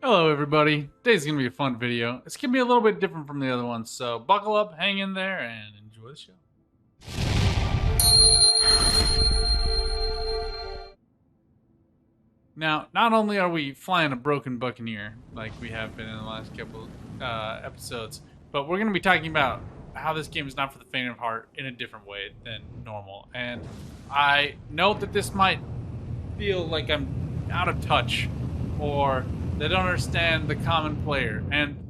Hello everybody, today's going to be a fun video. It's going to be a little bit different from the other ones, so buckle up, hang in there, and enjoy the show. Now, not only are we flying a broken Buccaneer, like we have been in the last couple episodes, but we're going to be talking about how this game is not for the faint of heart in a different way than normal. And I note that this might feel like I'm out of touch or they don't understand the common player. And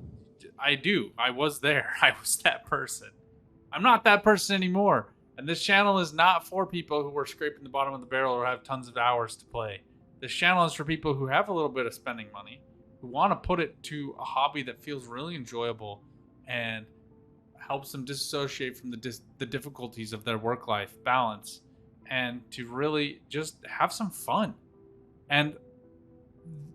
I do. I was there. I was that person. I'm not that person anymore. And this channel is not for people who are scraping the bottom of the barrel or have tons of hours to play. This channel is for people who have a little bit of spending money, who want to put it to a hobby that feels really enjoyable and helps them disassociate from the difficulties of their work-life balance and to really just have some fun. And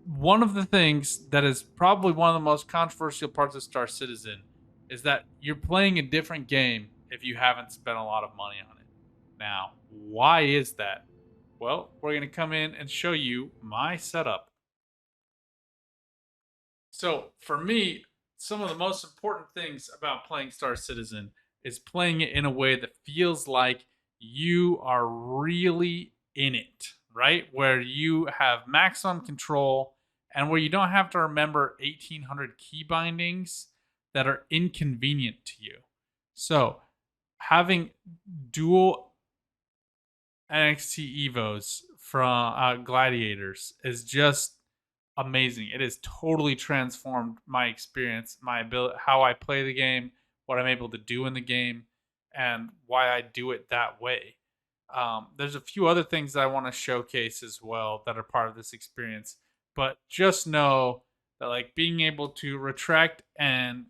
one of the things that is probably one of the most controversial parts of Star Citizen is that you're playing a different game if you haven't spent a lot of money on it. Now, why is that? Well, we're going to come in and show you my setup. So, for me, some of the most important things about playing Star Citizen is playing it in a way that feels like you are really in it, right? Where you have maximum control and where you don't have to remember 1800 key bindings that are inconvenient to you. So, having dual NXT Evos from Gladiators is just amazing. It has totally transformed my experience, my ability, how I play the game, what I'm able to do in the game, and why I do it that way. There's a few other things that I want to showcase as well that are part of this experience, but just know that like being able to retract and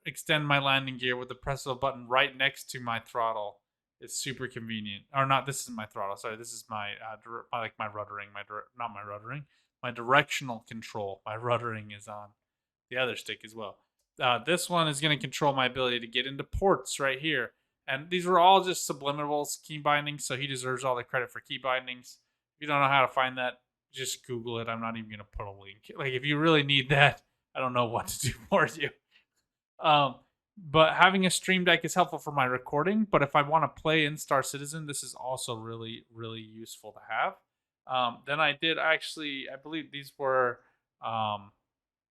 extend my landing gear with the press of a button right next to my throttle is super convenient. Or not, this is my throttle. Sorry, this is my my ruddering, not my ruddering, my directional control. My ruddering is on the other stick as well. This one is going to control my ability to get into ports right here. And these were all just subliminal key bindings, so he deserves all the credit for key bindings. If you don't know how to find that, just Google it. I'm not even going to put a link. Like, if you really need that, I don't know what to do for you. Um, but having a stream deck is helpful for my recording. But if I want to play in Star Citizen, this is also really, really useful to have. Then I did actually, I believe these were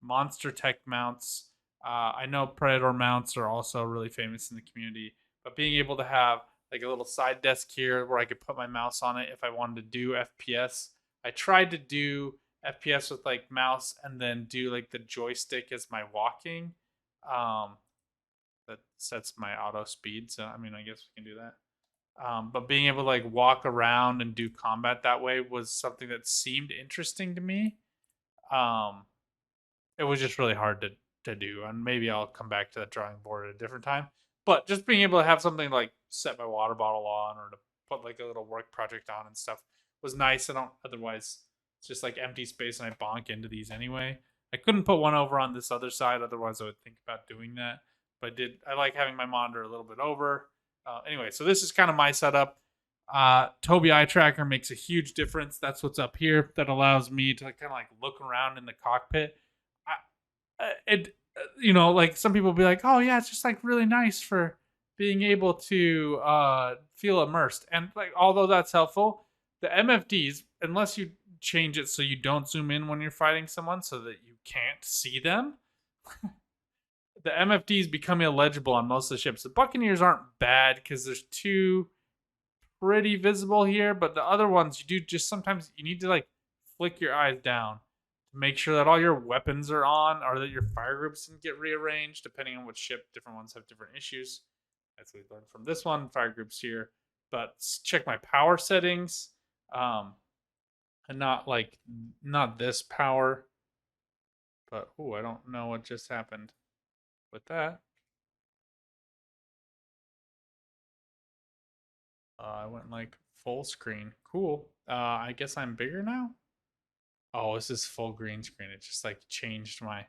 Monster Tech mounts. I know Predator mounts are also really famous in the community, but being able to have like a little side desk here where I could put my mouse on it if I wanted to do FPS. I tried to do FPS with like mouse and then do like the joystick as my walking. Um, that sets my auto speed. So I mean, I guess we can do that. But being able to like walk around and do combat that way was something that seemed interesting to me. Um, it was just really hard to do, and maybe I'll come back to that drawing board at a different time. But just being able to have something like set my water bottle on or to put like a little work project on and stuff was nice. I don't otherwise it's just like empty space and I bonk into these anyway. I couldn't put one over on this other side, otherwise I would think about doing that. But I like having my monitor a little bit over. Anyway, so this is kind of my setup. Tobii Eye Tracker makes a huge difference. That's what's up here that allows me to kind of like look around in the cockpit. It like some people be like, oh yeah, it's just like really nice for being able to feel immersed. And like although that's helpful, the MFDs, unless you change it so you don't zoom in when you're fighting someone so that you can't see them, the MFDs become illegible on most of the ships. The Buccaneers aren't bad because there's two pretty visible here, but the other ones you do just sometimes you need to like flick your eyes down to make sure that all your weapons are on or that your fire groups didn't get rearranged depending on what ship. Different ones have different issues. That's what we learned from this one. Fire groups here, but check my power settings, and not this power, but I don't know what just happened with that. I went like full screen. Cool. I guess I'm bigger now. Oh, this is full green screen. It just like changed my.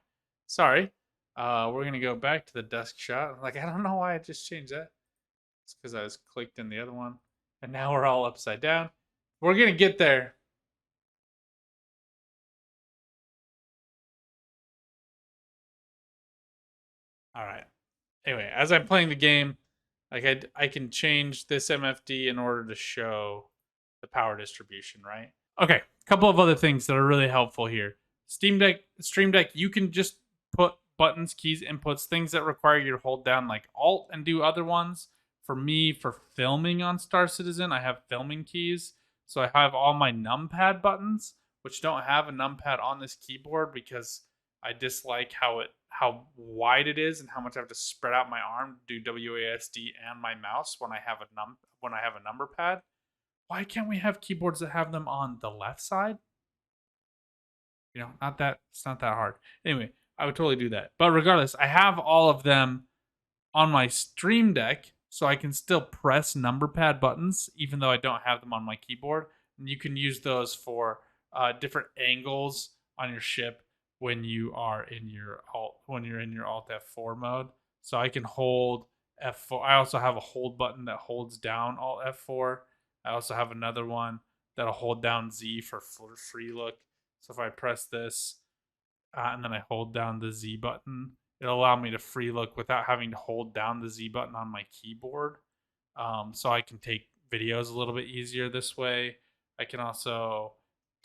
Sorry. We're gonna go back to the desk shot. Like I don't know why I just changed that. It's because I was clicked in the other one, and now we're all upside down. We're gonna get there. All right. Anyway, as I'm playing the game, like I can change this MFD in order to show the power distribution, right? Okay, a couple of other things that are really helpful here. Stream Deck, you can just put buttons, keys, inputs, things that require you to hold down like Alt and do other ones. For me, for filming on Star Citizen, I have filming keys. So I have all my numpad buttons, which don't have a numpad on this keyboard because I dislike how wide it is and how much I have to spread out my arm to do WASD and my mouse when I have a number pad. Why can't we have keyboards that have them on the left side? You know, it's not that hard. Anyway, I would totally do that. But regardless, I have all of them on my Stream Deck, so I can still press number pad buttons even though I don't have them on my keyboard. And you can use those for different angles on your ship when you are in your Alt F4 mode. So I can hold F4. I also have a hold button that holds down Alt F4. I also have another one that'll hold down Z for free look. So if I press this and then I hold down the Z button, it'll allow me to free look without having to hold down the Z button on my keyboard. So I can take videos a little bit easier this way. I can also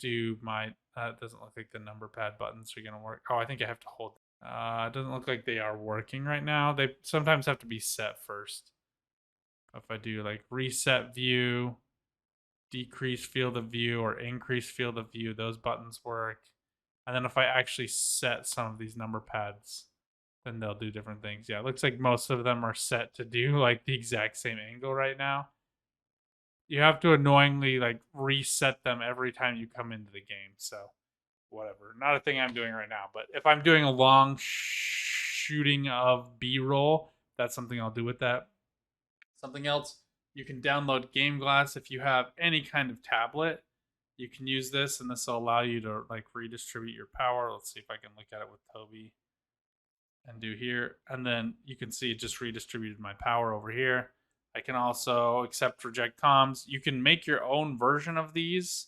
do my. It doesn't look like the number pad buttons are going to work. Oh, I think I have to hold. It doesn't look like they are working right now. They sometimes have to be set first. If I do like reset view, decrease field of view, or increase field of view, those buttons work. And then if I actually set some of these number pads, then they'll do different things. Yeah, it looks like most of them are set to do like the exact same angle right now. You have to annoyingly like reset them every time you come into the game. So whatever. Not a thing I'm doing right now, but if I'm doing a long shooting of B-roll, that's something I'll do with that. Something else, you can download Game Glass if you have any kind of tablet. You can use this, and this will allow you to like redistribute your power. Let's see if I can look at it with Tobii and do here. And then you can see it just redistributed my power over here. I can also accept reject comms. You can make your own version of these.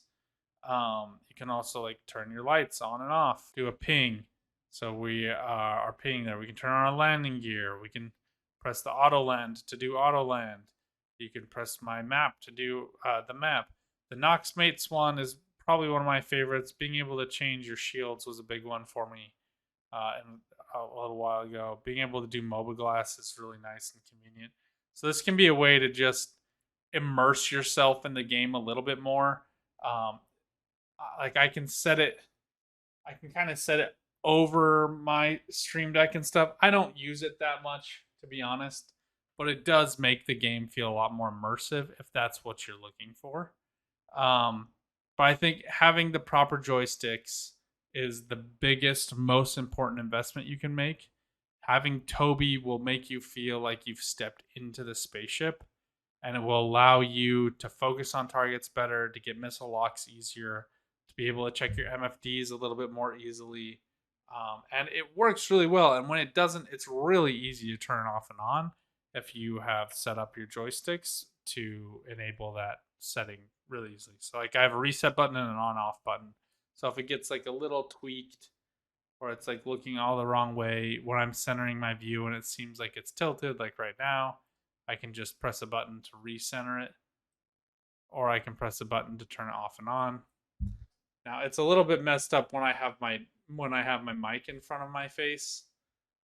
You can also like turn your lights on and off, do a ping. So we are pinging there. We can turn on our landing gear. We can press the auto land to do auto land. You can press my map to do the map. The Nox Mates one is probably one of my favorites. Being able to change your shields was a big one for me in a little while ago. Being able to do mobiGlass is really nice and convenient. So this can be a way to just immerse yourself in the game a little bit more. Um, like I can set it, I can kind of set it over my Stream Deck and stuff. I don't use it that much, to be honest, but it does make the game feel a lot more immersive if that's what you're looking for. Um, but I think having the proper joysticks is the biggest, most important investment you can make. Having Tobii will make you feel like you've stepped into the spaceship, and it will allow you to focus on targets better, to get missile locks easier, to be able to check your MFDs a little bit more easily. And it works really well. And when it doesn't, it's really easy to turn off and on if you have set up your joysticks to enable that setting really easily. So like I have a reset button and an on off button. So if it gets like a little tweaked or it's like looking all the wrong way when I'm centering my view and it seems like it's tilted, like right now, I can just press a button to recenter it, or I can press a button to turn it off and on. Now it's a little bit messed up when I have my mic in front of my face,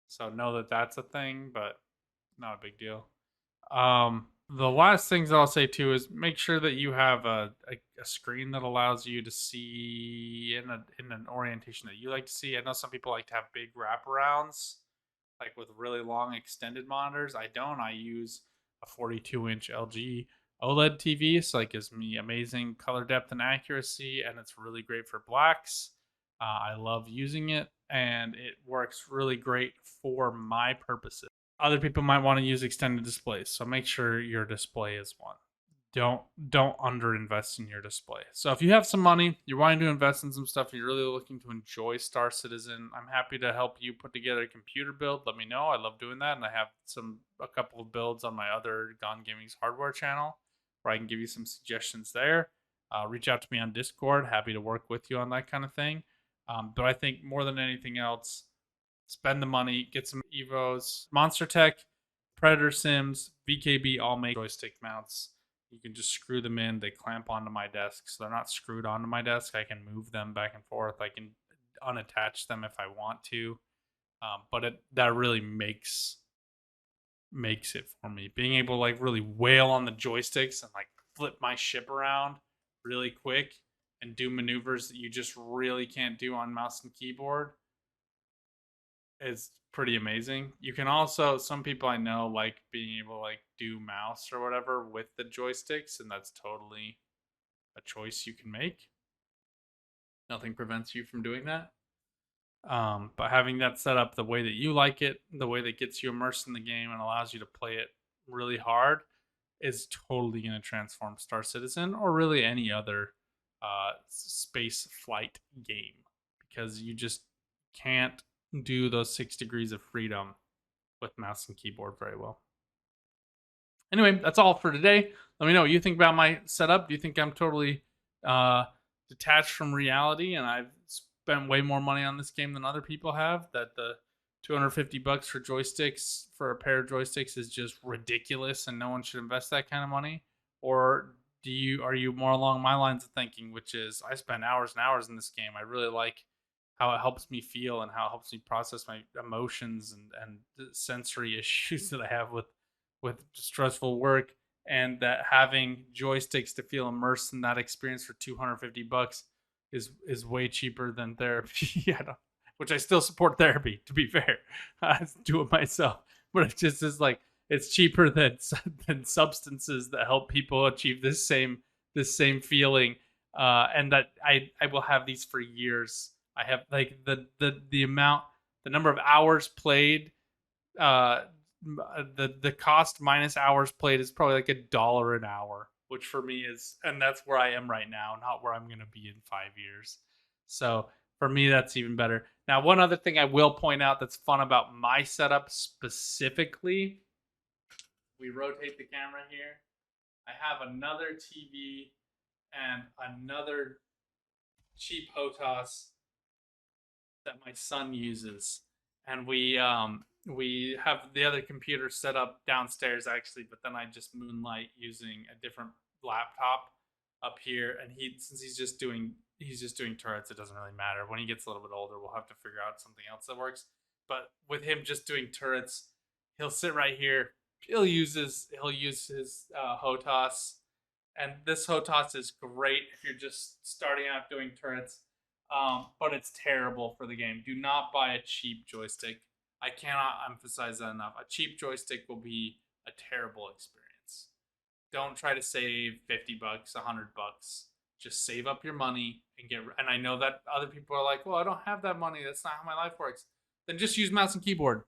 so know that that's a thing, but not a big deal. The last things I'll say too is make sure that you have a screen that allows you to see in an orientation that you like to see. I know some people like to have big wraparounds, like with really long extended monitors. I don't. I use a 42-inch LG OLED TV, so it gives me amazing color depth and accuracy, and it's really great for blacks. I love using it, and it works really great for my purposes. Other people might want to use extended displays, so make sure your display is one. Don't underinvest in your display. So if you have some money, you're wanting to invest in some stuff, and you're really looking to enjoy Star Citizen, I'm happy to help you put together a computer build. Let me know. I love doing that, and I have a couple of builds on my other Gone Gaming's hardware channel where I can give you some suggestions there. Reach out to me on Discord. Happy to work with you on that kind of thing. But I think more than anything else, spend the money, get some Evos. Monster Tech, Predator Sims, VKB all make joystick mounts. You can just screw them in. They clamp onto my desk, so they're not screwed onto my desk. I can move them back and forth. I can unattach them if I want to. That really makes it for me. Being able to like really wail on the joysticks and like flip my ship around really quick and do maneuvers that you just really can't do on mouse and keyboard is pretty amazing. You can also, some people I know like being able to like do mouse or whatever with the joysticks, and that's totally a choice you can make. Nothing prevents you from doing that. But having that set up the way that you like it, the way that gets you immersed in the game and allows you to play it really hard, is totally going to transform Star Citizen or really any other space flight game, because you just can't do those 6 degrees of freedom with mouse and keyboard very well. Anyway, that's all for today. Let me know what you think about my setup. Do you think I'm totally detached from reality and I've spent way more money on this game than other people have? That the $250 for joysticks, for a pair of joysticks, is just ridiculous and no one should invest that kind of money? Or are you more along my lines of thinking, which is I spend hours and hours in this game. I really like how it helps me feel and how it helps me process my emotions and the sensory issues that I have with stressful work, and that having joysticks to feel immersed in that experience for $250 is way cheaper than therapy. Which I still support therapy, to be fair. I do it myself, but it just is like it's cheaper than substances that help people achieve this same feeling. And that I will have these for years. I have like the number of hours played, the cost minus hours played is probably like $1 an hour, which for me is, and that's where I am right now, not where I'm going to be in 5 years. So for me, that's even better. Now, one other thing I will point out that's fun about my setup specifically, we rotate the camera here. I have another TV and another cheap HOTAS that my son uses, and we have the other computer set up downstairs actually, but then I just moonlight using a different laptop up here, and since he's just doing turrets, it doesn't really matter. When he gets a little bit older, we'll have to figure out something else that works. But with him just doing turrets, he'll sit right here. He'll use his HOTAS, and this HOTAS is great if you're just starting out doing turrets. But it's terrible for the game. Do not buy a cheap joystick. I cannot emphasize that enough. A cheap joystick will be a terrible experience. Don't try to save $50, $100. Just save up your money and get. And I know that other people are like, "Well, I don't have that money. That's not how my life works." Then just use mouse and keyboard.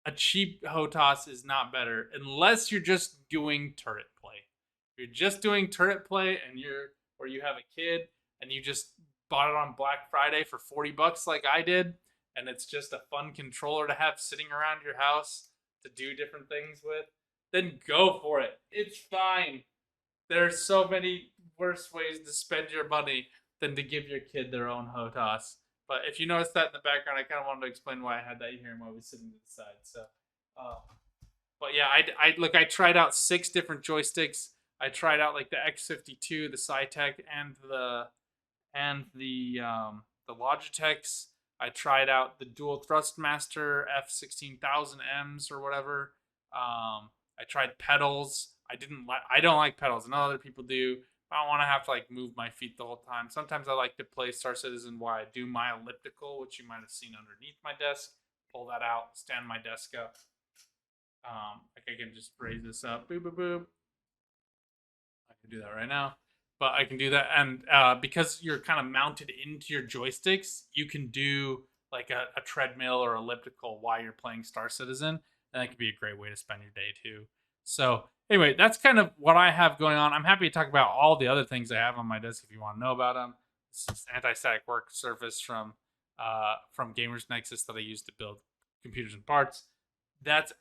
A cheap HOTAS is not better unless you're just doing turret play. If you're just doing turret play and you have a kid and you just bought it on Black Friday for $40 like I did, and it's just a fun controller to have sitting around your house to do different things with, then go for it. It's fine. There's so many worse ways to spend your money than to give your kid their own HOTAS. But if you notice that in the background, I kind of wanted to explain why I had that here and why I was sitting to the side. So, but yeah, I tried out 6 different joysticks. I tried out like the X52, the Cytec, and the Logitechs. I tried out the dual Thrustmaster F16000Ms or whatever. I tried pedals. I don't like pedals. I know other people do. I don't want to have to like move my feet the whole time. Sometimes I like to play Star Citizen while I do my elliptical, which you might have seen underneath my desk. Pull that out, stand my desk up. Like I can just raise this up. Boop boop boop. I can do that right now. But I can do that, and because you're kind of mounted into your joysticks, you can do like a treadmill or elliptical while you're playing Star Citizen, and that could be a great way to spend your day too. So anyway, that's kind of what I have going on. I'm happy to talk about all the other things I have on my desk if you want to know about them. This is anti-static work surface from Gamers Nexus that I use to build computers and parts. It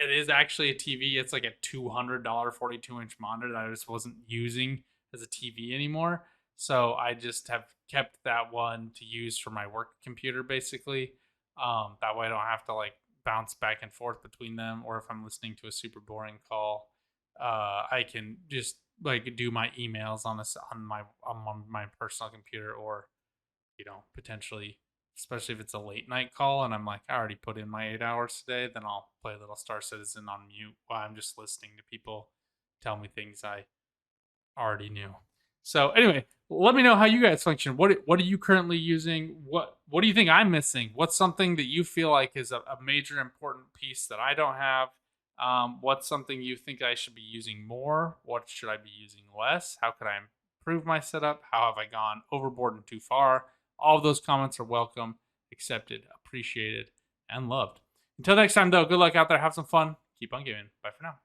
is actually a TV. It's like a $200 42-inch monitor that I just wasn't using as a TV anymore. So I just have kept that one to use for my work computer basically. That way I don't have to like bounce back and forth between them, or if I'm listening to a super boring call, I can just like do my emails on this on my personal computer, or potentially, especially if it's a late night call and I'm like, I already put in my 8 hours today, then I'll play a little Star Citizen on mute while I'm just listening to people tell me things I already knew. So anyway, let me know how you guys function. What are you currently using? What do you think I'm missing? What's something that you feel like is a major important piece that I don't have? What's something you think I should be using more? What should I be using less? How could I improve my setup? How have I gone overboard and too far? All of those comments are welcome, accepted, appreciated, and loved. Until next time, though, good luck out there. Have some fun. Keep on gaming. Bye for now.